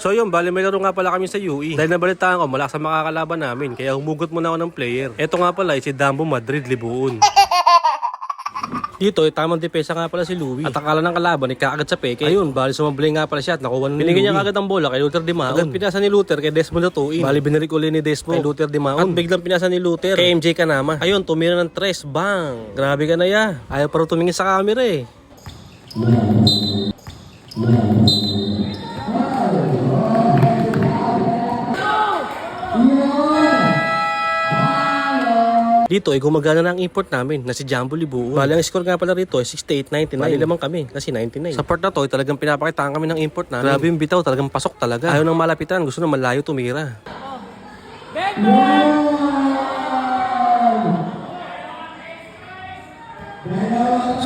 So yun, bali may laro nga pala kami sa UE. Dahil nabalitaan ko, malakas ang makakalaban namin. Kaya humugot muna ako ng player. Ito nga pala, si Dambo Madrid Libuon. Dito, tamang depensa nga pala si Louie. At akala ng kalaban, ikakagad sa peke. Ayun, bali sumabli nga pala siya at nakuha na ni Binigyan niya kagad ang bola kay Luther Di Maon. Agad pinasa ni Luther kay Desmond Datuin. Bali binirik uli ni Desmond kay Luther Di Maon. At biglang pinasa ni Luther kay MJ Kanama. Ayun, tumira ng 3, bang! Grabe ka na ya. Ayaw pa rin tumingin sa camera eh. Dito ay gumagana na ang import namin na si Jambo Libuon. Bali ang score nga pala rito ay 68-99. Bali lamang kami kasi 99. Sa part na to ay talagang pinapakitaan kami ng import namin. Grabe yung bitaw, talagang pasok talaga. Ayaw nang malapitan, gusto na malayo tumira.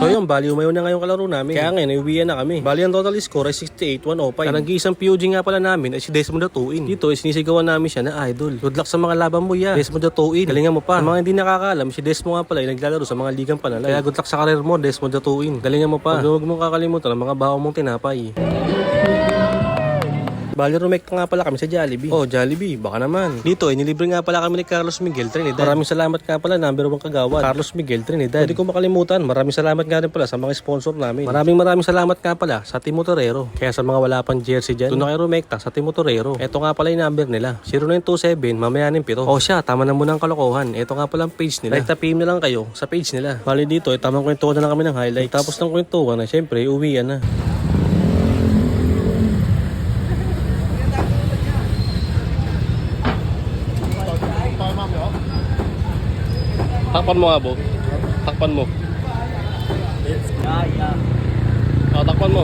So yun, bali umayo na ngayong kalaro namin. Kaya ngayon, iuwian na kami. Bali ang total score ay 68-105. Ang nag-iisang POG nga pala namin ay si Desmond Datuin. Dito ay sinisigawan namin siya na idol. Good luck sa mga laban mo ya, Desmond Datuin. Galingan mo pa. Sa mga hindi nakakaalam, si Desmond nga pala ay naglalaro sa mga ligang panalay. Kaya good luck sa karir mo, Desmond Datuin. Galingan mo pa. Huwag mong kakalimutan ang mga baho mong tinapay. Bali rumekta nga pala kami sa Jollibee. Oh, Jollibee, baka naman. Dito, nilibre nga pala kami ni Carlos Miguel Trinidad. Maraming salamat nga pala, number 1 kagawad, Carlos Miguel Trinidad. Hindi ko makalimutan, maraming salamat nga rin pala sa mga sponsor namin. Maraming salamat nga pala sa Team Motorero. Kaya sa mga wala pang jersey dyan, doon na kayo rumekta sa Team Motorero. Ito nga pala yung number nila, 0927, mamaya ng 7. Oh siya, tama na muna ang kalokohan. Ito nga pala ang page nila. Like tapim na lang kayo sa page nila. Bali dito, tamang kwentuhan na lang kami ng highlight. Tapos ng kwentuhan na, syempre, uwian na. Takpan mo nga, Bo. Takpan mo. Oh, takpan mo.